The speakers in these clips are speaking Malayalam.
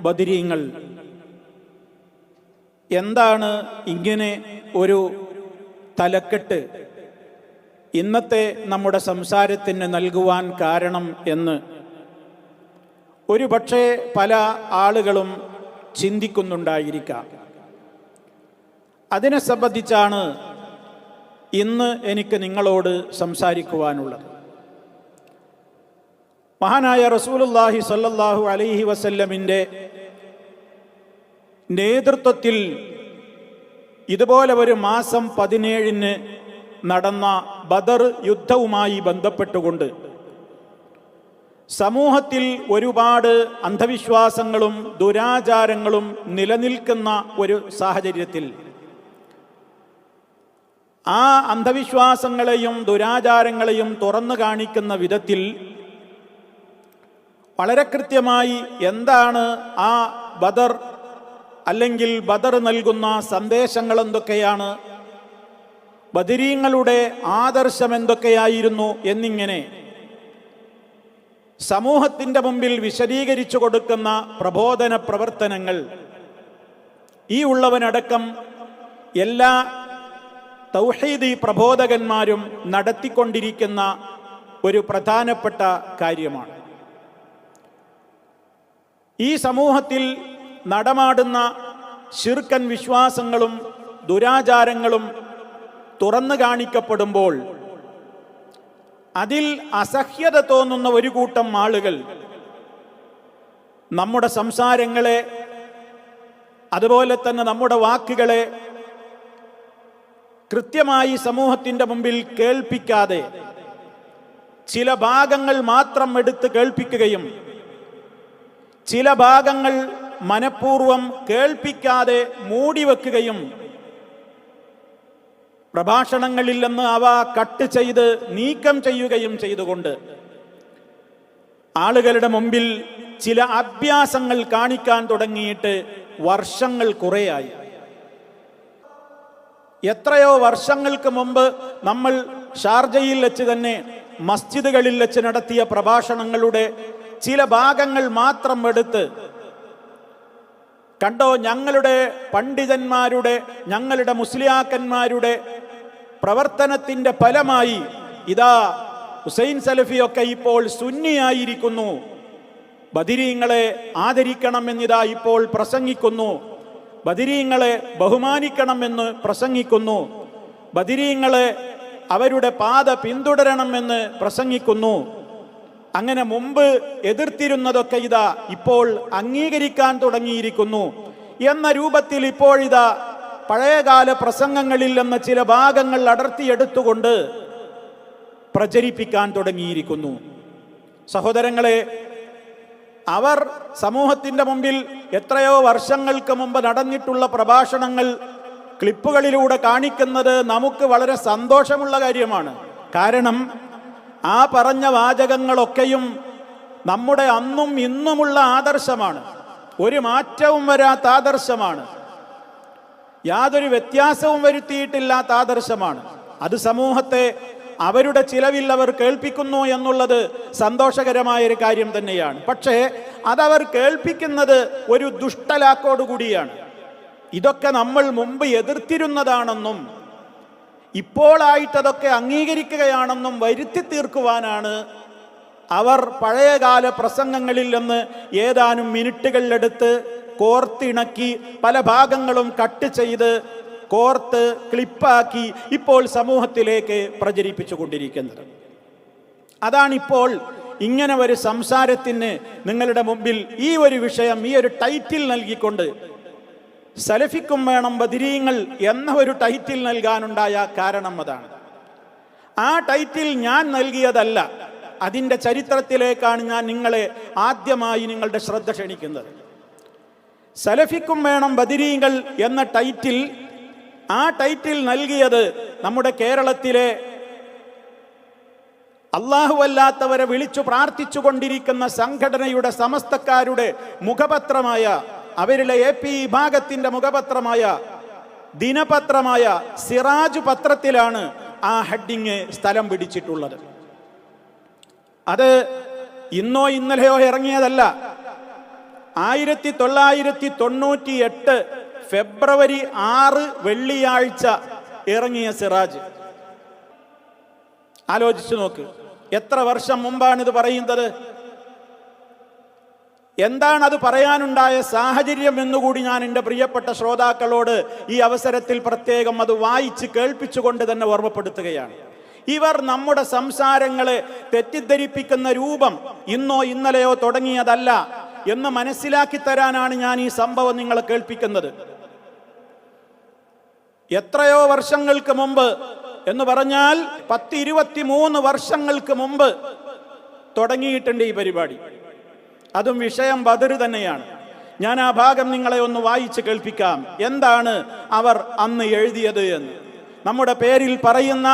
ബദരീങ്ങൾ. എന്താണ് ഇങ്ങനെ ഒരു തലക്കെട്ട് ഇന്നത്തെ നമ്മുടെ സംസാരത്തിന് നൽകുവാൻ കാരണം എന്ന് ഒരു പക്ഷേ പല ആളുകളും ചിന്തിക്കുന്നുണ്ടായിരിക്കാം. അതിനെ സംബന്ധിച്ചാണ് ഇന്ന് എനിക്ക് നിങ്ങളോട് സംസാരിക്കുവാനുള്ളത്. മഹാനായ റസൂലുള്ളാഹി സ്വല്ലല്ലാഹു അലൈഹി വസല്ലമിൻ്റെ നേതൃത്വത്തിൽ ഇതുപോലെ ഒരു മാസം 17 നടന്ന ബദർ യുദ്ധവുമായി ബന്ധപ്പെട്ടുകൊണ്ട് സമൂഹത്തിൽ ഒരുപാട് അന്ധവിശ്വാസങ്ങളും ദുരാചാരങ്ങളും നിലനിൽക്കുന്ന ഒരു സാഹചര്യത്തിൽ ആ അന്ധവിശ്വാസങ്ങളെയും ദുരാചാരങ്ങളെയും തുറന്നു കാണിക്കുന്ന വിധത്തിൽ വളരെ കൃത്യമായി എന്താണ് ആ ബദർ അല്ലെങ്കിൽ ബദർ നൽകുന്ന സന്ദേശങ്ങൾ എന്തൊക്കെയാണ്, ബദരീങ്ങളുടെ ആദർശം എന്തൊക്കെയായിരുന്നു എന്നിങ്ങനെ സമൂഹത്തിൻ്റെ മുമ്പിൽ വിശദീകരിച്ചു കൊടുക്കുന്ന പ്രബോധന പ്രവർത്തനങ്ങൾ ഈ ഉള്ളവനടക്കം എല്ലാ തൗഹീദി പ്രബോധകന്മാരും നടത്തിക്കൊണ്ടിരിക്കുന്ന ഒരു പ്രധാനപ്പെട്ട കാര്യമാണ്. ഈ സമൂഹത്തിൽ നടമാടുന്ന ശിർക്കൻ വിശ്വാസങ്ങളും ദുരാചാരങ്ങളും തുറന്നു കാണിക്കപ്പെടുമ്പോൾ അതിൽ അസഹ്യത തോന്നുന്ന ഒരു കൂട്ടം ആളുകൾ നമ്മുടെ സംസാരങ്ങളെ അതുപോലെ തന്നെ നമ്മുടെ വാക്കുകളെ കൃത്യമായി സമൂഹത്തിൻ്റെ മുമ്പിൽ കേൾപ്പിക്കാതെ ചില ഭാഗങ്ങൾ മാത്രം എടുത്ത് കേൾപ്പിക്കുകയും ചില ഭാഗങ്ങൾ മനഃപൂർവം കേൾപ്പിക്കാതെ മൂടിവെക്കുകയും പ്രഭാഷണങ്ങളിൽ നിന്ന് അവ കട്ട് ചെയ്ത് നീക്കം ചെയ്യുകയും ചെയ്തുകൊണ്ട് ആളുകളുടെ മുമ്പിൽ ചില അഭ്യാസങ്ങൾ കാണിക്കാൻ തുടങ്ങിയിട്ട് വർഷങ്ങൾ കുറേയായി. എത്രയോ വർഷങ്ങൾക്ക് മുമ്പ് നമ്മൾ ഷാർജയിൽ വെച്ച് തന്നെ മസ്ജിദുകളിൽ വെച്ച് നടത്തിയ പ്രഭാഷണങ്ങളുടെ ചില ഭാഗങ്ങൾ മാത്രം എടുത്ത് കണ്ടോ, ഞങ്ങളുടെ പണ്ഡിതന്മാരുടെ ഞങ്ങളുടെ മുസ്ലിയാക്കന്മാരുടെ പ്രവർത്തനത്തിൻ്റെ ഫലമായി ഇതാ ഹുസൈൻ സലഫിയൊക്കെ ഇപ്പോൾ സുന്നിയായിരിക്കുന്നു, ബദരീങ്ങളെ ആദരിക്കണമെന്നിതാ ഇപ്പോൾ പ്രസംഗിക്കുന്നു, ബദരീങ്ങളെ ബഹുമാനിക്കണമെന്ന് പ്രസംഗിക്കുന്നു, ബദരീങ്ങളെ അവരുടെ പാത പിന്തുടരണമെന്ന് പ്രസംഗിക്കുന്നു. അങ്ങനെ മുമ്പ് എതിർത്തിരുന്നതൊക്കെ ഇതാ ഇപ്പോൾ അംഗീകരിക്കാൻ തുടങ്ങിയിരിക്കുന്നു എന്ന രൂപത്തിൽ ഇപ്പോഴിതാ പഴയകാല പ്രസംഗങ്ങളിൽ നിന്ന് ചില ഭാഗങ്ങൾ അടർത്തിയെടുത്തുകൊണ്ട് പ്രചരിപ്പിക്കാൻ തുടങ്ങിയിരിക്കുന്നു. സഹോദരങ്ങളെ, അവർ സമൂഹത്തിൻ്റെ മുമ്പിൽ എത്രയോ വർഷങ്ങൾക്ക് മുമ്പ് നടന്നിട്ടുള്ള പ്രഭാഷണങ്ങൾ ക്ലിപ്പുകളിലൂടെ കാണിക്കുന്നത് നമുക്ക് വളരെ സന്തോഷമുള്ള കാര്യമാണ്. കാരണം ആ പറഞ്ഞ വാചകങ്ങളൊക്കെയും നമ്മുടെ അന്നും ഇന്നുമുള്ള ആദർശമാണ്, ഒരു മാറ്റവും വരാത്ത ആദർശമാണ്, യാതൊരു വ്യത്യാസവും വരുത്തിയിട്ടില്ലാത്ത ആദർശമാണ്. അത് സമൂഹത്തെ അവരുടെ ചിലവിൽ അവർ കേൾപ്പിക്കുന്നു എന്നുള്ളത് സന്തോഷകരമായൊരു കാര്യം തന്നെയാണ്. പക്ഷേ അതവർ കേൾപ്പിക്കുന്നത് ഒരു ദുഷ്ടലാക്കോടുകൂടിയാണ്. ഇതൊക്കെ നമ്മൾ മുമ്പ് എതിർത്തിരുന്നതാണെന്നും ഇപ്പോഴായിട്ടതൊക്കെ അംഗീകരിക്കുകയാണെന്നും വരുത്തി തീർക്കുവാനാണ് അവർ പഴയകാല പ്രസംഗങ്ങളിൽ നിന്ന് ഏതാനും മിനിറ്റുകളിലെടുത്ത് കോർത്തിണക്കി പല ഭാഗങ്ങളും കട്ട് ചെയ്ത് കോർത്ത് ക്ലിപ്പാക്കി ഇപ്പോൾ സമൂഹത്തിലേക്ക് പ്രചരിപ്പിച്ചു കൊണ്ടിരിക്കുന്നത്. അതാണിപ്പോൾ ഇങ്ങനെ ഒരു സംസാരത്തിന് നിങ്ങളുടെ മുമ്പിൽ ഈ ഒരു വിഷയം, ഈ ഒരു ടൈറ്റിൽ നൽകിക്കൊണ്ട് സലഫിക്കും വേണം ബദരീങ്ങൾ എന്ന ഒരു ടൈറ്റിൽ നൽകാനുണ്ടായ കാരണം അതാണ്. ആ ടൈറ്റിൽ ഞാൻ നൽകിയതല്ല, അതിൻ്റെ ചരിത്രത്തിലേക്കാണ് ഞാൻ നിങ്ങളെ ആദ്യമായി നിങ്ങളുടെ ശ്രദ്ധ ക്ഷണിക്കുന്നത്. സലഫിക്കും വേണം ബദരീങ്ങൾ എന്ന ടൈറ്റിൽ, ആ ടൈറ്റിൽ നൽകിയത് നമ്മുടെ കേരളത്തിലെ അല്ലാഹുവല്ലാത്തവരെ വിളിച്ചു പ്രാർത്ഥിച്ചു കൊണ്ടിരിക്കുന്ന സംഘടനയുടെ സമസ്തക്കാരുടെ മുഖപത്രമായ, അവരിലെ AP വിഭാഗത്തിന്റെ മുഖപത്രമായ ദിനപത്രമായ സിറാജ് പത്രത്തിലാണ് ആ ഹെഡിങ് സ്ഥലം പിടിച്ചിട്ടുള്ളത്. അത് ഇന്നോ ഇന്നലെയോ ഇറങ്ങിയതല്ല. 1998 ഫെബ്രുവരി 6 വെള്ളിയാഴ്ച ഇറങ്ങിയ സിറാജ്. ആലോചിച്ചു നോക്ക്, എത്ര വർഷം മുമ്പാണ് ഇത് പറയുന്നത്? എന്താണ് അത് പറയാനുണ്ടായ സാഹചര്യം എന്നുകൂടി ഞാൻ എൻ്റെ പ്രിയപ്പെട്ട ശ്രോതാക്കളോട് ഈ അവസരത്തിൽ പ്രത്യേകം അത് വായിച്ച് കേൾപ്പിച്ചുകൊണ്ട് തന്നെ ഓർമ്മപ്പെടുത്തുകയാണ്. ഇവർ നമ്മുടെ സംസാരങ്ങളെ തെറ്റിദ്ധരിപ്പിക്കുന്ന രൂപം ഇന്നോ ഇന്നലെയോ തുടങ്ങിയതല്ല എന്ന് മനസ്സിലാക്കി തരാനാണ് ഞാൻ ഈ സംഭവം നിങ്ങളെ കേൾപ്പിക്കുന്നത്. എത്രയോ വർഷങ്ങൾക്ക് മുമ്പ് എന്ന് പറഞ്ഞാൽ 10-23 വർഷങ്ങൾക്ക് മുമ്പ് തുടങ്ങിയിട്ടുണ്ട് ഈ പരിപാടി. അതും വിഷയം ബദർ തന്നെയാണ്. ഞാൻ ആ ഭാഗം നിങ്ങളെ ഒന്ന് വായിച്ച് കേൾപ്പിക്കാം. എന്താണ് അവർ അന്ന് എഴുതിയത് എന്ന്. നമ്മുടെ പേരിൽ പറയുന്ന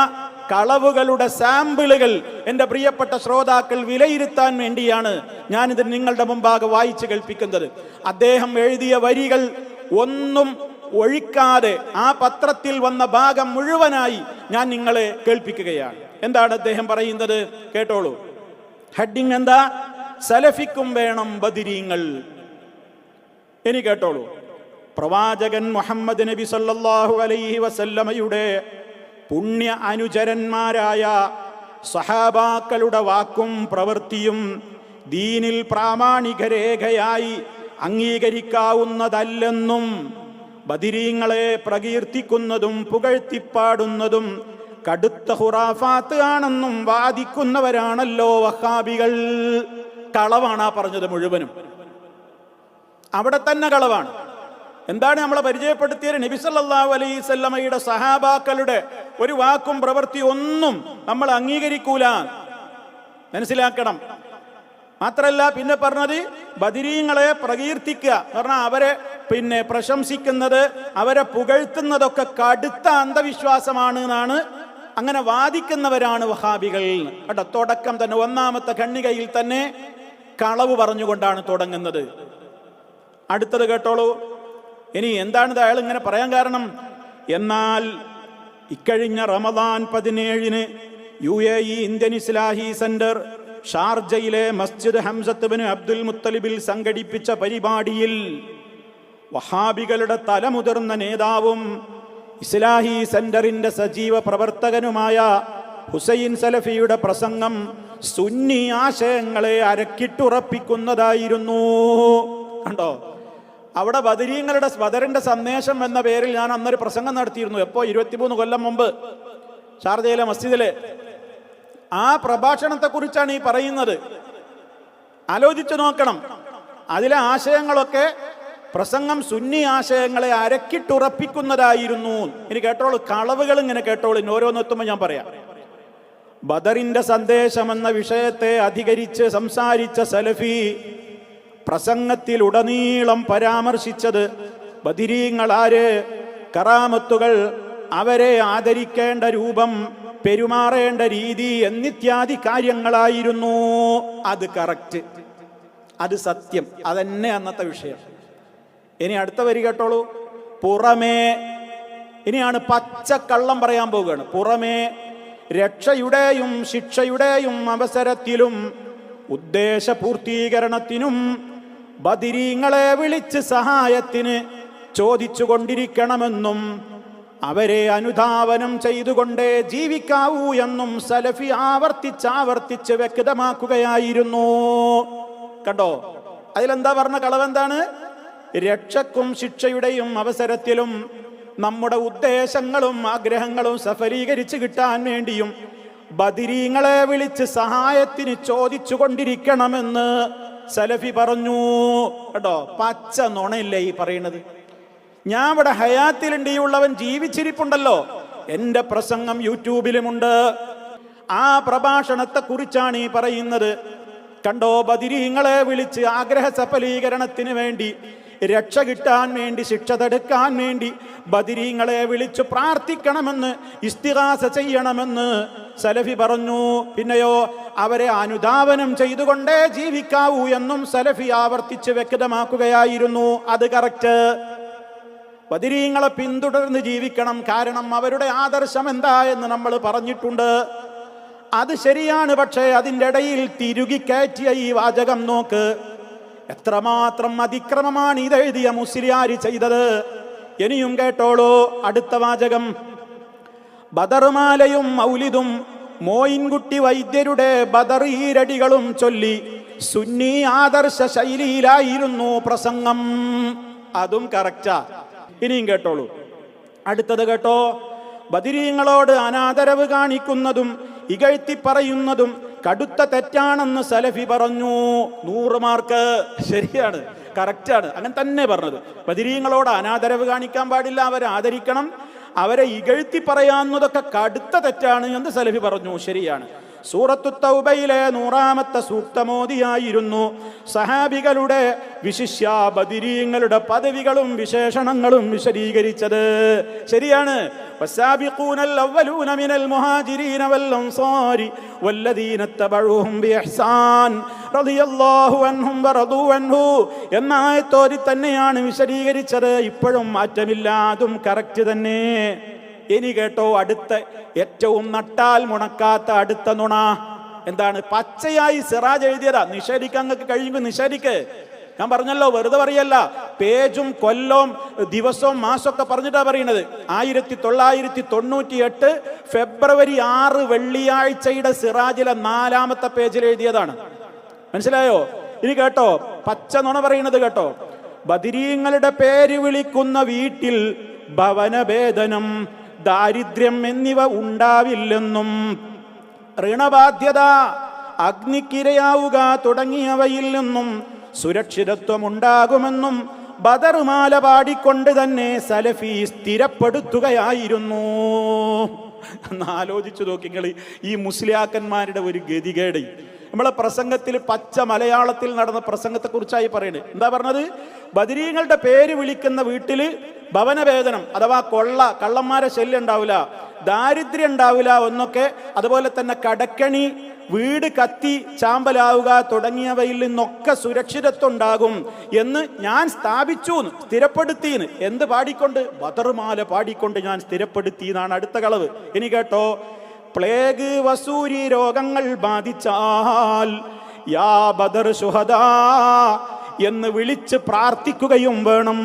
കളവുകളുടെ സാമ്പിളുകൾ എൻ്റെ പ്രിയപ്പെട്ട ശ്രോതാക്കൾ വിലയിരുത്താൻ വേണ്ടിയാണ് ഞാനിത് നിങ്ങളുടെ മുമ്പാകെ വായിച്ച് കേൾപ്പിക്കുന്നത്. അദ്ദേഹം എഴുതിയ വരികൾ ഒന്നും ഒഴിക്കാതെ ആ പത്രത്തിൽ വന്ന ഭാഗം മുഴുവനായി ഞാൻ നിങ്ങളെ കേൾപ്പിക്കുകയാണ്. എന്താണ് അദ്ദേഹം പറയുന്നത്? കേട്ടോളൂ. ഹെഡിങ് എന്താ? സലഫിക്കും വേണം ബദരീങ്ങൾ. ഇനി കേട്ടോളൂ. പ്രവാചകൻ മുഹമ്മദ് നബി സല്ലല്ലാഹു അലൈഹി വസല്ലമയുടെ പുണ്യ അനുചരന്മാരായ സഹാബാക്കളുടെ വാക്കും പ്രവൃത്തിയും ദീനിൽ പ്രാമാണിക രേഖയായി അംഗീകരിക്കാവുന്നതല്ലെന്നും ബദരീങ്ങളെ പ്രകീർത്തിക്കുന്നതും പുകഴ്ത്തിപ്പാടുന്നതും കടുത്ത ഖുറാഫാത്ത് ആണെന്നും വാദിക്കുന്നവരാണല്ലോ വഹാബികൾ. കളവാണ് ആ പറഞ്ഞത് മുഴുവനും. അവിടെ തന്നെ കളവാണ്. എന്താണ് നമ്മളെ പരിചയപ്പെടുത്തിയത്? നബി സല്ലല്ലാഹു അലൈഹി വസല്ലമയുടെ സഹാബാക്കളുടെ ഒരു വാക്കും പ്രവൃത്തി ഒന്നും നമ്മൾ അംഗീകരിക്കൂല, മനസ്സിലാക്കണം. മാത്രല്ല പിന്നെ പറഞ്ഞത് ബദരീങ്ങളെ പ്രകീർത്തിക്കുക പറഞ്ഞാൽ അവരെ പ്രശംസിക്കുന്നത്, അവരെ പുകഴ്ത്തുന്നതൊക്കെ കടുത്ത അന്ധവിശ്വാസമാണ് എന്നാണ്, അങ്ങനെ വാദിക്കുന്നവരാണ് വഹാബികൾ. കേട്ടോ, തുടക്കം തന്നെ ഒന്നാമത്തെ ഖണ്ഡികയിൽ തന്നെ കളവ് പറഞ്ഞുകൊണ്ടാണ് തുടങ്ങുന്നത്. അടുത്തത് കേട്ടോളൂ. ഇനി എന്താണിത് അയാൾ ഇങ്ങനെ പറയാൻ കാരണം? എന്നാൽ ഇക്കഴിഞ്ഞ റമദാൻ 17 UAE ഇന്ത്യൻ ഇസ്ലാഹി സെന്റർ ഷാർജയിലെ മസ്ജിദ് ഹംസത്ത് ബിൻ അബ്ദുൽ മുത്തലിബിൽ സംഘടിപ്പിച്ച പരിപാടിയിൽ വഹാബികളുടെ തലമുതിർന്ന നേതാവും ഇസ്ലാഹി സെന്ററിന്റെ സജീവ പ്രവർത്തകനുമായ ഹുസൈൻ സലഫിയുടെ പ്രസംഗം സുന്നി ആശയങ്ങളെ അരക്കിട്ടുറപ്പിക്കുന്നതായിരുന്നു. കണ്ടോ, അവിടെ ബദരിന്റെ സന്ദേശം എന്ന പേരിൽ ഞാൻ അന്നൊരു പ്രസംഗം നടത്തിയിരുന്നു. എപ്പോ 23 കൊല്ലം മുമ്പ് ഷാർജയിലെ മസ്ജിദിലെ. ആ പ്രഭാഷണത്തെ കുറിച്ചാണ് ഈ പറയുന്നത്. ആലോചിച്ചു നോക്കണം. അതിലെ ആശയങ്ങളൊക്കെ പ്രസംഗം സുന്നി ആശയങ്ങളെ അരക്കിട്ടുറപ്പിക്കുന്നതായിരുന്നു. ഇനി കേട്ടോളൂ, കളവുകൾ ഇങ്ങനെ കേട്ടോളൂ. ഓരോന്നെത്തുമ്പോൾ ഞാൻ പറയാം. ബദറിന്റെ സന്ദേശം എന്ന വിഷയത്തെ അധികരിച്ച് സംസാരിച്ച സലഫി പ്രസംഗത്തിൽ ഉടനീളം പരാമർശിച്ചത് ബദരീങ്ങളാര്, കറാമത്തുകൾ, അവരെ ആദരിക്കേണ്ട രൂപം, പെരുമാറേണ്ട രീതി എന്നിത്യാദി കാര്യങ്ങളായിരുന്നു. അത് കറക്റ്റ്, അത് സത്യം, അതന്നെ അന്നത്തെ വിഷയം. ഇനി അടുത്ത വരി കേട്ടോളൂ. പുറമേ, ഇനിയാണ് പച്ചക്കള്ളം പറയാൻ പോവുകയാണ്. പുറമേ രക്ഷയുടെയും ശിക്ഷയുടെയും അവസരത്തിലും ഉദ്ദേശ പൂർത്തീകരണത്തിനും ബദരീങ്ങളെ വിളിച്ച് സഹായത്തിന് ചോദിച്ചു കൊണ്ടിരിക്കണമെന്നും അവരെ അനുധാവനം ചെയ്തുകൊണ്ടേ ജീവിക്കാവൂ എന്നും സലഫി ആവർത്തിച്ച് വ്യക്തമാക്കുകയായിരുന്നു. കണ്ടോ, അതിലെന്താ പറഞ്ഞ കളവെന്താണ്? രക്ഷക്കും ശിക്ഷയുടെയും അവസരത്തിലും നമ്മുടെ ഉദ്ദേശങ്ങളും ആഗ്രഹങ്ങളും സഫലീകരിച്ച് കിട്ടാൻ വേണ്ടിയും ബദരീങ്ങളെ വിളിച്ച് സഹായത്തിന് ചോദിച്ചു കൊണ്ടിരിക്കണമെന്ന് സലഫി പറഞ്ഞു. കേട്ടോ, പച്ച നുണയില്ലേ ഈ പറയുന്നത്? ഞാൻ ഇവിടെ ഹയാത്തിലുണ്ട്, ഈ ഉള്ളവൻ ജീവിച്ചിരിപ്പുണ്ടല്ലോ. എൻ്റെ പ്രസംഗം യൂട്യൂബിലുമുണ്ട്. ആ പ്രഭാഷണത്തെ കുറിച്ചാണ് ഈ പറയുന്നത്. കണ്ടോ, ബദരീങ്ങളെ വിളിച്ച് ആഗ്രഹ സഫലീകരണത്തിന് വേണ്ടി, രക്ഷ കിട്ടാൻ വേണ്ടി, ശിക്ഷ തടുക്കാൻ വേണ്ടി ബദരീങ്ങളെ വിളിച്ച് പ്രാർത്ഥിക്കണമെന്ന്, ഇസ്തിഗാസ ചെയ്യണമെന്ന് സലഫി പറഞ്ഞു. പിന്നെയോ അവരെ അനുധാവനം ചെയ്തുകൊണ്ടേ ജീവിക്കാവൂ എന്നും സലഫി ആവർത്തിച്ച് വ്യക്തമാക്കുകയായിരുന്നു. അത് കറക്റ്റ്. ബദരീങ്ങളെ പിന്തുടർന്ന് ജീവിക്കണം. കാരണം അവരുടെ ആദർശം എന്താ എന്ന് നമ്മൾ പറഞ്ഞിട്ടുണ്ട്. അത് ശരിയാണ്. പക്ഷേ അതിൻ്റെ ഇടയിൽ തിരുകി കയറ്റിയ ഈ വാചകം നോക്ക്. എത്രമാത്രം അതിക്രമമാണ് ഇതെഴുതിയ മുസ്ലിയാർ ചെയ്തത്. ഇനിയും കേട്ടോളൂ അടുത്ത വാചകം. ബദർമാലയും മൗലിദും മോയിൻകുട്ടി വൈദ്യരുടെ ബദറീരടികളും ചൊല്ലി സുന്നി ആദർശ ശൈലിയിലായിരുന്നു പ്രസംഗം. അതും കറക്റ്റാ. ഇനിയും കേട്ടോളൂ അടുത്തത് കേട്ടോ. ബദരീങ്ങളോട് അനാദരവ് കാണിക്കുന്നതും ഇകഴ്ത്തി പറയുന്നതും കടുത്ത തെറ്റാണെന്ന് സലഫി പറഞ്ഞു. 100 മാർക്ക്. ശരിയാണ്, കറക്റ്റാണ്, അങ്ങനെ തന്നെ പറഞ്ഞത്. ബദരീങ്ങളോട് അനാദരവ് കാണിക്കാൻ പാടില്ല, അവരെ ആദരിക്കണം. അവരെ ഇകഴ്ത്തി പറയാവുന്നതൊക്കെ കടുത്ത തെറ്റാണ് എന്ന് സലഫി പറഞ്ഞു. ശരിയാണ്. സൂറത്തു തൗബയിലെ 100ാമത്തെ സൂക്തമോദിയായിരുന്നു സഹാബികളുടെ വിശിഷ്യ ബദരീങ്ങളുടെ പദവികളും വിശേഷണങ്ങളും വിശദീകരിച്ചത്. ശരിയാണ്. വസ്സാബിഖൂനൽ അവ്വലൂന മിനൽ മുഹാജിരീന വൽ അൻസാരി വല്ലദീന തബഊഹും ബിഇഹ്സാൻ റളിയല്ലാഹു അൻഹും വറദൂ അൻഹു എന്ന ആയത്തോടി തന്നെയാണ് വിശദീകരിച്ചത്. ഇപ്പോഴും മാറ്റമില്ല, അതും കറക്റ്റ് തന്നെ. ഇനി കേട്ടോ അടുത്ത ഏറ്റവും നട്ടാൽ മുണക്കാത്ത അടുത്ത നുണ എന്താണ്? പച്ചയായി സിറാജ് എഴുതിയതാ. നിഷേധിക്കാൻ നിങ്ങൾക്ക് കഴിയുമെങ്കിൽ നിഷേധിക്ക്. ഞാൻ പറഞ്ഞല്ലോ, വെറുതെ പറയല്ല. പേജും കൊല്ലവും ദിവസവും മാസമൊക്കെ പറഞ്ഞിട്ടാ പറയുന്നത്. 1998 ഫെബ്രുവരി 6 വെള്ളിയാഴ്ചയുടെ സിറാജിലെ 4ാമത്തെ പേജിൽ എഴുതിയതാണ്. മനസ്സിലായോ? ഇനി കേട്ടോ പച്ച നുണ പറയുന്നത് കേട്ടോ. ബദരീങ്ങളുടെ പേര് വിളിക്കുന്ന വീട്ടിൽ ഭവനഭേദനം, ദാരിദ്ര്യം എന്നിവ ഉണ്ടാവില്ലെന്നും ഋണബാധ്യത, അഗ്നിക്കിരയാവുക തുടങ്ങിയവയിൽ നിന്നും സുരക്ഷിതത്വം ഉണ്ടാകുമെന്നും ബദർമാല പാടിക്കൊണ്ട് തന്നെ സലഫി സ്ഥിരപ്പെടുത്തുകയായിരുന്നു. എന്ന് ആലോചിച്ചു നോക്കിങ്ങൾ ഈ മുസ്ലിയാക്കന്മാരുടെ ഒരു ഗതികേട്. നമ്മളെ പ്രസംഗത്തിൽ പച്ച മലയാളത്തിൽ നടന്ന പ്രസംഗത്തെ കുറിച്ചായി പറയുന്നത്. എന്താ പറഞ്ഞത്? ബദരീങ്ങളുടെ പേര് വിളിക്കുന്ന വീട്ടിൽ ഭവനവേദനം അഥവാ കള്ളന്മാരെ ശല്യം ഉണ്ടാവില്ല, ദാരിദ്ര്യം ഉണ്ടാവില്ല എന്നൊക്കെ, അതുപോലെ തന്നെ കടക്കണി, വീട് കത്തി ചാമ്പലാവുക തുടങ്ങിയവയിൽ നിന്നൊക്കെ സുരക്ഷിതത്വം ഉണ്ടാകും എന്ന് ഞാൻ സ്ഥാപിച്ചു, സ്ഥിരപ്പെടുത്തിന്ന്. എന്ത് പാടിക്കൊണ്ട്? ബദർമാല പാടിക്കൊണ്ട് ഞാൻ സ്ഥിരപ്പെടുത്തി എന്നാണ് അടുത്ത കളവ്. ഇനി കേട്ടോ. പ്ലേഗ്, വസൂരി രോഗങ്ങൾ ബാധിച്ചാൽ യാ ബദർ ശുഹദാ എന്ന് വിളിച്ച് പ്രാർത്ഥിക്കുകയും വേണം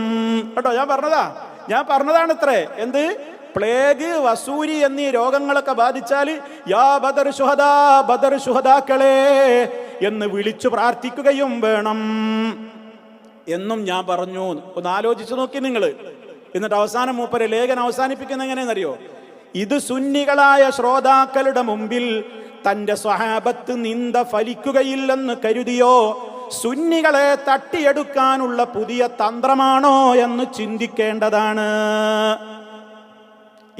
കേട്ടോ. ഞാൻ പറഞ്ഞതാണ് ഇത്രേ. എന്ത്? പ്ലേഗ്, വസൂരി എന്നീ രോഗങ്ങളൊക്കെ ബാധിച്ചാൽ യാ ബദർ ശുഹദാ, ബദർ ശുഹദാക്കളെ എന്ന് വിളിച്ചു പ്രാർത്ഥിക്കുകയും വേണം എന്നും ഞാൻ പറഞ്ഞു. ഒന്ന് ആലോചിച്ചു നോക്കി നിങ്ങൾ. എന്നിട്ട് അവസാനം മൂപ്പരെ ലേഖനം അവസാനിപ്പിക്കുന്ന എങ്ങനെയെന്നറിയോ? ഇത് സുന്നികളായ ശ്രോതാക്കളുടെ മുമ്പിൽ തന്റെ സ്വഹാബത്ത് നിന്ദ ഫലിക്കുകയില്ലെന്ന് കരുതിയോ സുന്നികളെ തട്ടിയെടുക്കാനുള്ള പുതിയ തന്ത്രമാണോ എന്ന് ചിന്തിക്കേണ്ടതാണ്.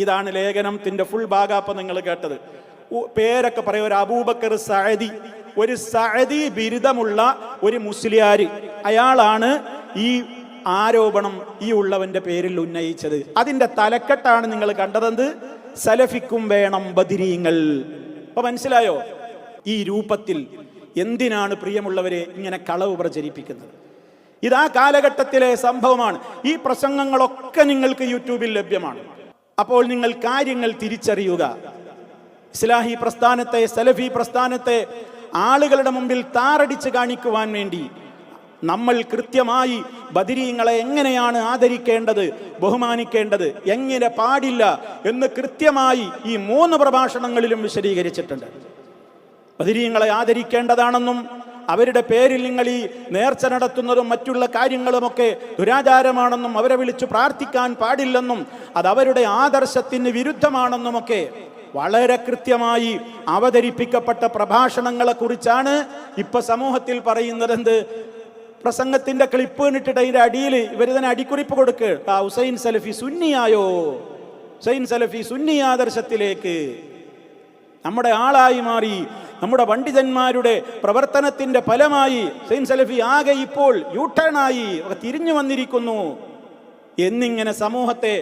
ഇതാണ് ലേഖനത്തിന്റെ ഫുൾ ഭാഗം നിങ്ങൾ കേട്ടത്. പേരൊക്കെ പറയും. ഒരു അബൂബക്കർ സഅദി, ഒരു സഅദി ബിരുദമുള്ള ഒരു മുസ്ലിയാർ, അയാളാണ് ഈ ആരോപണം ഈ ഉള്ളവന്റെ പേരിൽ ഉന്നയിച്ചത്. അതിന്റെ തലക്കെട്ടാണ് നിങ്ങൾ കണ്ടതെന്ത്? സലഫിക്കും വേണം ബദരീങ്ങൾ. അപ്പൊ മനസ്സിലായോ? ഈ രൂപത്തിൽ എന്തിനാണ് പ്രിയമുള്ളവരെ ഇങ്ങനെ കളവ് പ്രചരിപ്പിക്കുന്നത്? ഇതാ കാലഘട്ടത്തിലെ സംഭവമാണ്. ഈ പ്രസംഗങ്ങളൊക്കെ നിങ്ങൾക്ക് യൂട്യൂബിൽ ലഭ്യമാണ്. അപ്പോൾ നിങ്ങൾ കാര്യങ്ങൾ തിരിച്ചറിയുക. ഇസ്ലാഹി പ്രസ്ഥാനത്തെ, സലഫി പ്രസ്ഥാനത്തെ ആളുകളുടെ മുമ്പിൽ താറടിച്ച് കാണിക്കുവാൻ വേണ്ടി നമ്മൾ കൃത്യമായി ബദരീങ്ങളെ എങ്ങനെയാണ് ആദരിക്കേണ്ടത്, ബഹുമാനിക്കേണ്ടത്, എങ്ങനെ പാടില്ല എന്ന് കൃത്യമായി ഈ 3 പ്രഭാഷണങ്ങളിലും വിശദീകരിച്ചിട്ടുണ്ട്. ബദരീങ്ങളെ ആദരിക്കേണ്ടതാണെന്നും അവരുടെ പേരിൽ നിങ്ങൾ ഈ നേർച്ച നടത്തുന്നതും മറ്റുള്ള കാര്യങ്ങളുമൊക്കെ ദുരാചാരമാണെന്നും അവരെ വിളിച്ചു പ്രാർത്ഥിക്കാൻ പാടില്ലെന്നും അത് അവരുടെ ആദർശത്തിന് വിരുദ്ധമാണെന്നുമൊക്കെ വളരെ കൃത്യമായി അവതരിപ്പിക്കപ്പെട്ട പ്രഭാഷണങ്ങളെ കുറിച്ചാണ് ഇപ്പൊ സമൂഹത്തിൽ പറയുന്നത്. എന്ത്? പ്രസംഗത്തിന്റെ ക്ലിപ്പ് ഇട്ടിട്ട് അതിന്റെ അടിയിൽ ഇവർ തന്നെ അടിക്കുറിപ്പ് കൊടുക്കുക. ഹുസൈൻ സലഫി സുന്നിയായോ, ഹുസൈൻ സലഫി സുന്നി ആദർശത്തിലേക്ക് നമ്മുടെ ആളായി മാറി, നമ്മുടെ പണ്ഡിതന്മാരുടെ പ്രവർത്തനത്തിന്റെ ഫലമായി ഹുസൈൻ സലഫി ആകെ ഇപ്പോൾ യൂട്ടേണായി തിരിഞ്ഞു വന്നിരിക്കുന്നു എന്നിങ്ങനെ സമൂഹത്തെ,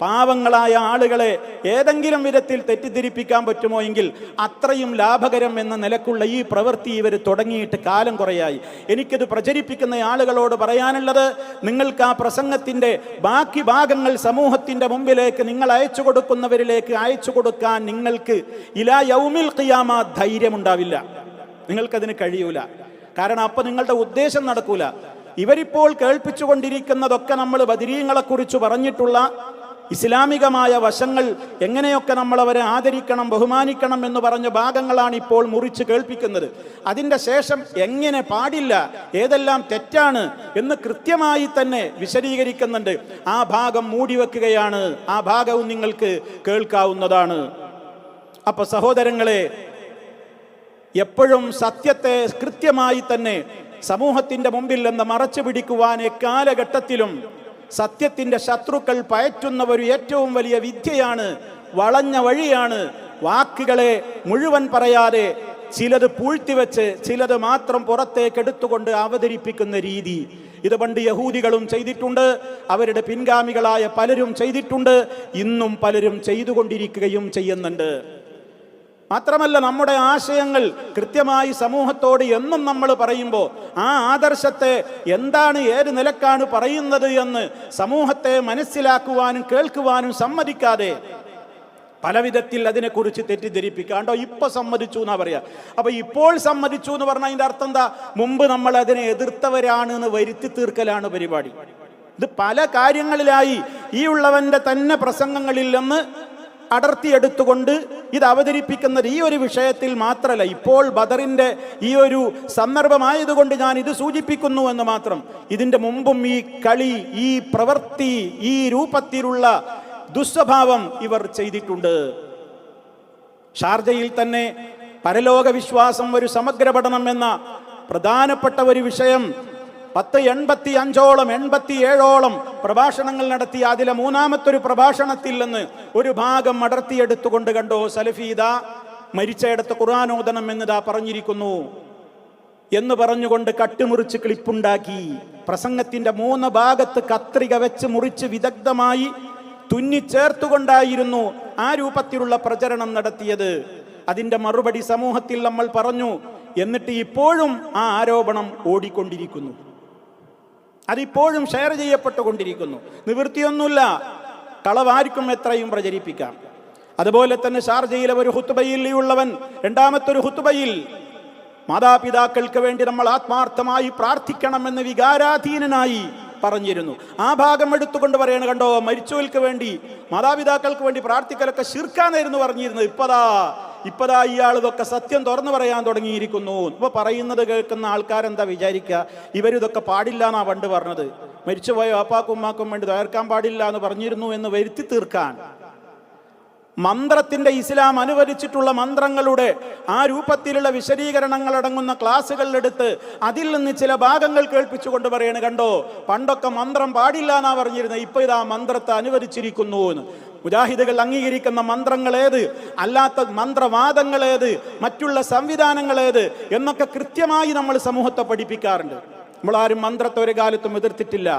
പാവങ്ങളായ ആളുകളെ ഏതെങ്കിലും വിധത്തിൽ തെറ്റിദ്ധരിപ്പിക്കാൻ പറ്റുമോ എങ്കിൽ അത്രയും ലാഭകരം എന്ന നിലക്കുള്ള ഈ പ്രവൃത്തി ഇവർ തുടങ്ങിയിട്ട് കാലം കുറയായി. എനിക്കത് പ്രചരിപ്പിക്കുന്ന ആളുകളോട് പറയാനുള്ളത്, നിങ്ങൾക്ക് ആ പ്രസംഗത്തിന്റെ ബാക്കി ഭാഗങ്ങൾ സമൂഹത്തിന്റെ മുമ്പിലേക്ക് നിങ്ങൾ അയച്ചു കൊടുക്കുന്നവരിലേക്ക് അയച്ചു കൊടുക്കാൻ നിങ്ങൾക്ക് ഇലാ യൗമിൽ ഖിയാമ ധൈര്യമുണ്ടാവില്ല, നിങ്ങൾക്കതിന് കഴിയൂല. കാരണം അപ്പം നിങ്ങളുടെ ഉദ്ദേശം നടക്കൂല. ഇവരിപ്പോൾ കേൾപ്പിച്ചുകൊണ്ടിരിക്കുന്നതൊക്കെ നമ്മൾ ബദരീങ്ങളെക്കുറിച്ച് പറഞ്ഞിട്ടുള്ള ഇസ്ലാമികമായ വശങ്ങൾ, എങ്ങനെയൊക്കെ നമ്മൾ അവരെ ആദരിക്കണം, ബഹുമാനിക്കണം എന്ന് പറഞ്ഞ ഭാഗങ്ങളാണ് ഇപ്പോൾ മുറിച്ച് കേൾപ്പിക്കുന്നത്. അതിൻ്റെ ശേഷം എങ്ങനെ പാടില്ല, ഏതെല്ലാം തെറ്റാണ് എന്ന് കൃത്യമായി തന്നെ വിശദീകരിക്കുന്നുണ്ട്. ആ ഭാഗം മൂടിവെക്കുകയാണ്. ആ ഭാഗവും നിങ്ങൾക്ക് കേൾക്കാവുന്നതാണ്. അപ്പൊ സഹോദരങ്ങളെ, എപ്പോഴും സത്യത്തെ കൃത്യമായി തന്നെ സമൂഹത്തിന്റെ മുമ്പിൽ നിന്ന് മറച്ചു പിടിക്കുവാൻ എക്കാലഘട്ടത്തിലും സത്യത്തിന്റെ ശത്രുക്കൾ പയറ്റുന്ന ഒരു ഏറ്റവും വലിയ വിദ്യയാണ്, വളഞ്ഞ വഴിയാണ്. വാക്കുകളെ മുഴുവൻ പറയാതെ ചിലത് പൂഴ്ത്തിവെച്ച് ചിലത് മാത്രം പുറത്തേക്ക് എടുത്തുകൊണ്ട് അവതരിപ്പിക്കുന്ന രീതി. ഇത് പണ്ട് യഹൂദികളും ചെയ്തിട്ടുണ്ട്, അവരുടെ പിൻഗാമികളായ പലരും ചെയ്തിട്ടുണ്ട്, ഇന്നും പലരും ചെയ്തുകൊണ്ടിരിക്കുകയും ചെയ്യുന്നുണ്ട്. മാത്രമല്ല, നമ്മുടെ ആശയങ്ങൾ കൃത്യമായി സമൂഹത്തോട് എന്നും നമ്മൾ പറയുമ്പോൾ ആ ആദർശത്തെ എന്താണ്, ഏത് നിലക്കാണ് പറയുന്നത് എന്ന് സമൂഹത്തെ മനസ്സിലാക്കുവാനും കേൾക്കുവാനും സമ്മതിക്കാതെ പല വിധത്തിൽ അതിനെക്കുറിച്ച് തെറ്റിദ്ധരിപ്പിക്കാണ്ടോ ഇപ്പൊ സമ്മതിച്ചു എന്നാ പറയാ. അപ്പൊ ഇപ്പോൾ സമ്മതിച്ചു എന്ന് പറഞ്ഞാൽ അതിന്റെ അർത്ഥം എന്താ? മുമ്പ് നമ്മൾ അതിനെ എതിർത്തവരാണ് എന്ന് വരുത്തി തീർക്കലാണ് പരിപാടി. ഇത് പല കാര്യങ്ങളിലായി ഈ ഉള്ളവന്റെ തന്നെ പ്രസംഗങ്ങളിൽ നിന്ന് അടർത്തിയെടുത്തുകൊണ്ട് ഇത് അവതരിപ്പിക്കുന്നത് ഈ ഒരു വിഷയത്തിൽ മാത്രമല്ല. ഇപ്പോൾ ബദറിന്റെ ഈ ഒരു സന്ദർഭമായതുകൊണ്ട് ഞാൻ ഇത് സൂചിപ്പിക്കുന്നു എന്ന് മാത്രം. ഇതിന്റെ മുമ്പും ഈ കളി, ഈ പ്രവൃത്തി, ഈ രൂപത്തിലുള്ള ദുസ്വഭാവം ഇവർ ചെയ്തിട്ടുണ്ട്. ഷാർജയിൽ തന്നെ പരലോക വിശ്വാസം ഒരു സമഗ്ര പഠനം എന്ന പ്രധാനപ്പെട്ട ഒരു വിഷയം 1085ഓളം 87ഓളം പ്രഭാഷണങ്ങൾ നടത്തി. അതിലെ മൂന്നാമത്തൊരു പ്രഭാഷണത്തിൽ നിന്ന് ഒരു ഭാഗം അടർത്തിയെടുത്തുകൊണ്ട് കണ്ടോ, സലഫീദ മരിച്ചയിടത്ത് ഖുർആനോദനം എന്നിതാ പറഞ്ഞിരിക്കുന്നു എന്ന് പറഞ്ഞുകൊണ്ട് കട്ടുമുറിച്ച് ക്ലിപ്പുണ്ടാക്കി. പ്രസംഗത്തിന്റെ 3 ഭാഗത്ത് കത്രിക വെച്ച് മുറിച്ച് വിദഗ്ധമായി തുന്നിച്ചേർത്തുകൊണ്ടായിരുന്നു ആ രൂപത്തിലുള്ള പ്രചരണം നടത്തിയത്. അതിന്റെ മറുപടി സമൂഹത്തിൽ നമ്മൾ പറഞ്ഞു. എന്നിട്ട് ഇപ്പോഴും ആ ആരോപണം ഓടിക്കൊണ്ടിരിക്കുന്നു, അതിപ്പോഴും ഷെയർ ചെയ്യപ്പെട്ടുകൊണ്ടിരിക്കുന്നു. നിവൃത്തിയൊന്നുമില്ല, കളവാർക്കും എത്രയും പ്രചരിപ്പിക്കാം. അതുപോലെ തന്നെ ഷാർജയിലെ ഒരു ഹുത്തുബയിൽ ഈ ഉള്ളവൻ രണ്ടാമത്തൊരു ഹുത്തുബയിൽ മാതാപിതാക്കൾക്ക് വേണ്ടി നമ്മൾ ആത്മാർത്ഥമായി പ്രാർത്ഥിക്കണമെന്ന് വികാരാധീനനായി പറഞ്ഞിരുന്നു. ആ ഭാഗം എടുത്തുകൊണ്ട് പറയണ കണ്ടോ, മരിച്ചവർക്ക് വേണ്ടി മാതാപിതാക്കൾക്ക് വേണ്ടി പ്രാർത്ഥിക്കലൊക്കെ ശിർക്കാന്നായിരുന്നു പറഞ്ഞിരുന്നത്. ഇപ്പതാ ഇയാൾ ഇതൊക്കെ സത്യം തുറന്നു പറയാൻ തുടങ്ങിയിരിക്കുന്നു. ഇപ്പൊ പറയുന്നത് കേൾക്കുന്ന ആൾക്കാരെന്താ വിചാരിക്കുക? ഇവരിതൊക്കെ പാടില്ല എന്നാ പണ്ട് പറഞ്ഞത്. മരിച്ചുപോയ വാപ്പാക്കും ഉമ്മാക്കും വേണ്ടി തകർക്കാൻ പാടില്ല എന്ന് പറഞ്ഞിരുന്നു എന്ന് വരുത്തി തീർക്കാൻ മന്ത്രത്തിന്റെ ഇസ്ലാം അനുവദിച്ചിട്ടുള്ള മന്ത്രങ്ങളുടെ ആ രൂപത്തിലുള്ള വിശദീകരണങ്ങൾ അടങ്ങുന്ന ക്ലാസ്സുകളിലെടുത്ത് അതിൽ നിന്ന് ചില ഭാഗങ്ങൾ കേൾപ്പിച്ചുകൊണ്ട് പറയണ കണ്ടോ, പണ്ടൊക്കെ മന്ത്രം പാടില്ല എന്നാ പറഞ്ഞിരുന്നത്, ഇപ്പൊ ഇതാ മന്ത്രത്തെ അനുവദിച്ചിരിക്കുന്നു എന്ന്. മുജാഹിദുകൾ അംഗീകരിക്കുന്ന മന്ത്രങ്ങൾ ഏത്, അല്ലാത്ത മന്ത്രവാദങ്ങൾ ഏത്, മറ്റുള്ള സംവിധാനങ്ങൾ ഏത് എന്നൊക്കെ കൃത്യമായി നമ്മൾ സമൂഹത്തെ പഠിപ്പിക്കാറുണ്ട്. നമ്മളാരും മന്ത്രത്തെ ഒരു കാലത്തും എതിർത്തിട്ടില്ല.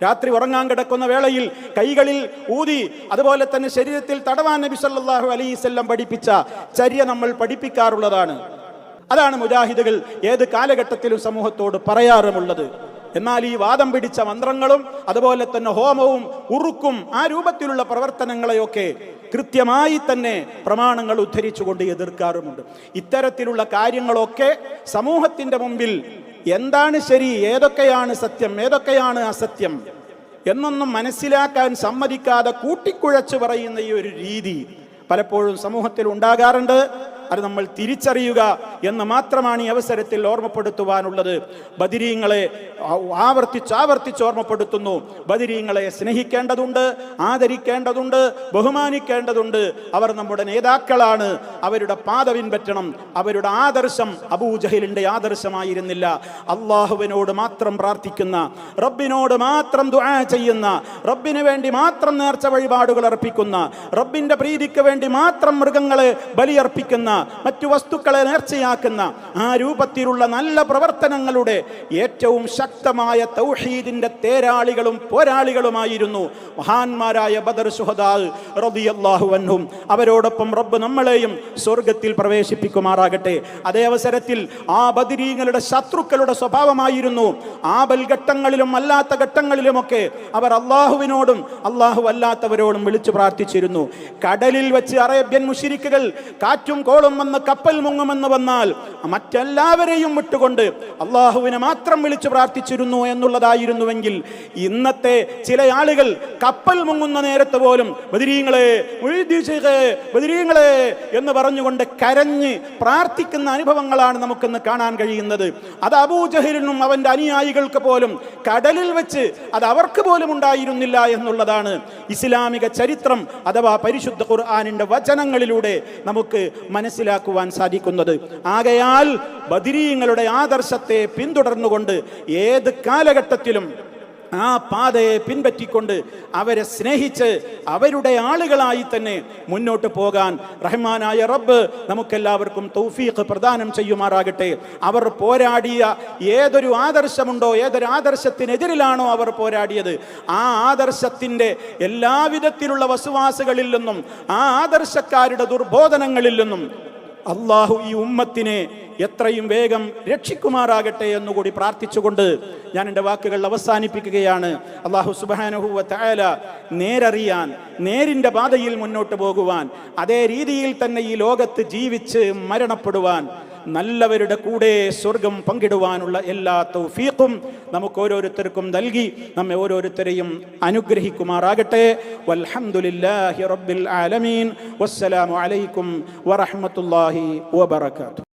രാത്രി ഉറങ്ങാൻ കിടക്കുന്ന വേളയിൽ കൈകളിൽ ഊതി അതുപോലെ തന്നെ ശരീരത്തിൽ തടവാൻ നബി സല്ലല്ലാഹു അലൈഹി വസല്ലം പഠിപ്പിച്ച ചര്യ നമ്മൾ പഠിപ്പിക്കാറുള്ളതാണ്. അതാണ് മുജാഹിദുകൾ ഏത് കാലഘട്ടത്തിലും സമൂഹത്തോട് പറയാറുമുള്ളത്. എന്നാൽ ഈ വാദം പിടിച്ച മന്ത്രങ്ങളും അതുപോലെ തന്നെ ഹോമവും ഉറുക്കും ആ രൂപത്തിലുള്ള പ്രവർത്തനങ്ങളെയൊക്കെ കൃത്യമായി തന്നെ പ്രമാണങ്ങൾ ഉദ്ധരിച്ചുകൊണ്ട് എതിർക്കാറുമുണ്ട്. ഇത്തരത്തിലുള്ള കാര്യങ്ങളൊക്കെ സമൂഹത്തിന്റെ മുമ്പിൽ എന്താണ് ശരി, ഏതൊക്കെയാണ് സത്യം, ഏതൊക്കെയാണ് അസത്യം എന്നൊന്നും മനസ്സിലാക്കാൻ സമ്മതിക്കാതെ കൂട്ടിക്കുഴച്ച് പറയുന്ന ഈ ഒരു രീതി പലപ്പോഴും സമൂഹത്തിൽ ഉണ്ടാകാറുണ്ട്. അത് നമ്മൾ തിരിച്ചറിയുക എന്ന് മാത്രമാണ് ഈ അവസരത്തിൽ ഓർമ്മപ്പെടുത്തുവാനുള്ളത്. ബദരീങ്ങളെ ആവർത്തിച്ച് ഓർമ്മപ്പെടുത്തുന്നു. ബദരീങ്ങളെ സ്നേഹിക്കേണ്ടതുണ്ട്, ആദരിക്കേണ്ടതുണ്ട്, ബഹുമാനിക്കേണ്ടതുണ്ട്. അവർ നമ്മുടെ നേതാക്കളാണ്. അവരുടെ പാത പിൻപറ്റണം. അവരുടെ ആദർശം അബൂജഹലിന്റെ ആദർശമായിരുന്നില്ല. അള്ളാഹുവിനോട് മാത്രം പ്രാർത്ഥിക്കുന്ന, റബ്ബിനോട് മാത്രം ദുആ ചെയ്യുന്ന, റബ്ബിന് വേണ്ടി മാത്രം നേർച്ച വഴിപാടുകൾ അർപ്പിക്കുന്ന, റബ്ബിന്റെ പ്രീതിക്ക് വേണ്ടി മാത്രം മൃഗങ്ങളെ ബലിയർപ്പിക്കുന്ന, മറ്റു വസ്തുക്കളെ നേർച്ചയാക്കുന്ന ആ രൂപത്തിലുള്ള നല്ല പ്രവർത്തനങ്ങളുടെ ഏറ്റവും ശക്തമായ തൗഹീദിന്റെ തേരാളികളും പോരാളികളുമായിരുന്നു മഹാന്മാരായ ബദർ ശുഹദാ റളിയല്ലാഹു അൻഹും. അവരോടൊപ്പം റബ്ബ് നമ്മളെയും സ്വർഗത്തിൽ പ്രവേശിപ്പിക്കുമാറാകട്ടെ. അതേ അവസരത്തിൽ ആ ബദരീങ്ങളുടെ ശത്രുക്കളുടെ സ്വഭാവമായിരുന്നു ആപൽ ഘട്ടങ്ങളിലും അല്ലാത്ത ഘട്ടങ്ങളിലുമൊക്കെ അവർ അള്ളാഹുവിനോടും അള്ളാഹു അല്ലാത്തവരോടും വിളിച്ചു പ്രാർത്ഥിച്ചിരുന്നു. കടലിൽ വെച്ച് അറേബ്യൻ മുശ്രിക്കുകൾ കാറ്റും കോളും ആളുകളും വന്ന് കപ്പൽ മുങ്ങുമെന്ന് വന്നാൽ മറ്റെല്ലാവരെയും വിട്ടുകൊണ്ട് അള്ളാഹുവിനെ മാത്രം വിളിച്ചു പ്രാർത്ഥിച്ചിരുന്നു എന്നുള്ളതായിരുന്നുവെങ്കിൽ ഇന്നത്തെ ചില ആളുകൾ കപ്പൽ മുങ്ങുന്ന നേരത്ത് പോലും ബദരീങ്ങളെ ബദരീങ്ങളെ എന്ന് പറഞ്ഞുകൊണ്ട് കരഞ്ഞ് പ്രാർത്ഥിക്കുന്ന അനുഭവങ്ങളാണ് നമുക്കിന്ന് കാണാൻ കഴിയുന്നത്. അത് അബൂജഹലിനും അവന്റെ അനുയായികൾക്ക് പോലും കടലിൽ വെച്ച് അത് അവർക്ക് പോലും ഉണ്ടായിരുന്നില്ല എന്നുള്ളതാണ് ഇസ്ലാമിക ചരിത്രം അഥവാ പരിശുദ്ധ ഖുർആനിന്റെ വചനങ്ങളിലൂടെ നമുക്ക് മനസ്സിലാക്കുവാൻ സാധിക്കുന്നത്. ആകയാൽ ബദരീങ്ങളുടെ ആദർശത്തെ പിന്തുടർന്നുകൊണ്ട് ഏത് കാലഘട്ടത്തിലും ആ പാതയെ പിൻപറ്റിക്കൊണ്ട് അവരെ സ്നേഹിച്ച് അവരുടെ ആളുകളായി തന്നെ മുന്നോട്ട് പോകാൻ റഹ്മാനായ റബ്ബ് നമുക്കെല്ലാവർക്കും തൗഫീഖ് പ്രദാനം ചെയ്യുമാറാകട്ടെ. അവർ പോരാടിയ ഏതൊരു ആദർശമുണ്ടോ, ഏതൊരു ആദർശത്തിനെതിരിലാണോ അവർ പോരാടിയത്, ആ ആദർശത്തിൻ്റെ എല്ലാവിധത്തിലുള്ള വസുവാസുകളിൽ നിന്നും ആ ആദർശക്കാരുടെ ദുർബോധനങ്ങളിൽ നിന്നും അള്ളാഹു ഈ ഉമ്മത്തിനെ എത്രയും വേഗം രക്ഷിക്കുമാറാകട്ടെ എന്നുകൂടി പ്രാർത്ഥിച്ചുകൊണ്ട് ഞാൻ എൻ്റെ വാക്കുകൾ അവസാനിപ്പിക്കുകയാണ്. അള്ളാഹു സുബ്ഹാനഹു വ തആല നേരറിയാൻ, നേരിൻ്റെ പാതയിൽ മുന്നോട്ട് പോകുവാൻ, അതേ രീതിയിൽ തന്നെ ഈ ലോകത്ത് ജീവിച്ച് മരണപ്പെടുവാൻ, നല്ലവരുടെ കൂടെ സ്വർഗം പങ്കിടുവാനുള്ള എല്ലാ തൗഫീഖും നമുക്ക് ഓരോരുത്തർക്കും നൽകി നമ്മെ ഓരോരുത്തരെയും അനുഗ്രഹിക്കുമാറാകട്ടെ. വൽഹംദുലില്ലാഹി റബ്ബിൽ ആലമീൻ. വസ്സലാമു അലൈക്കും വറഹ്മത്തുള്ളാഹി വബറകാതുഹു.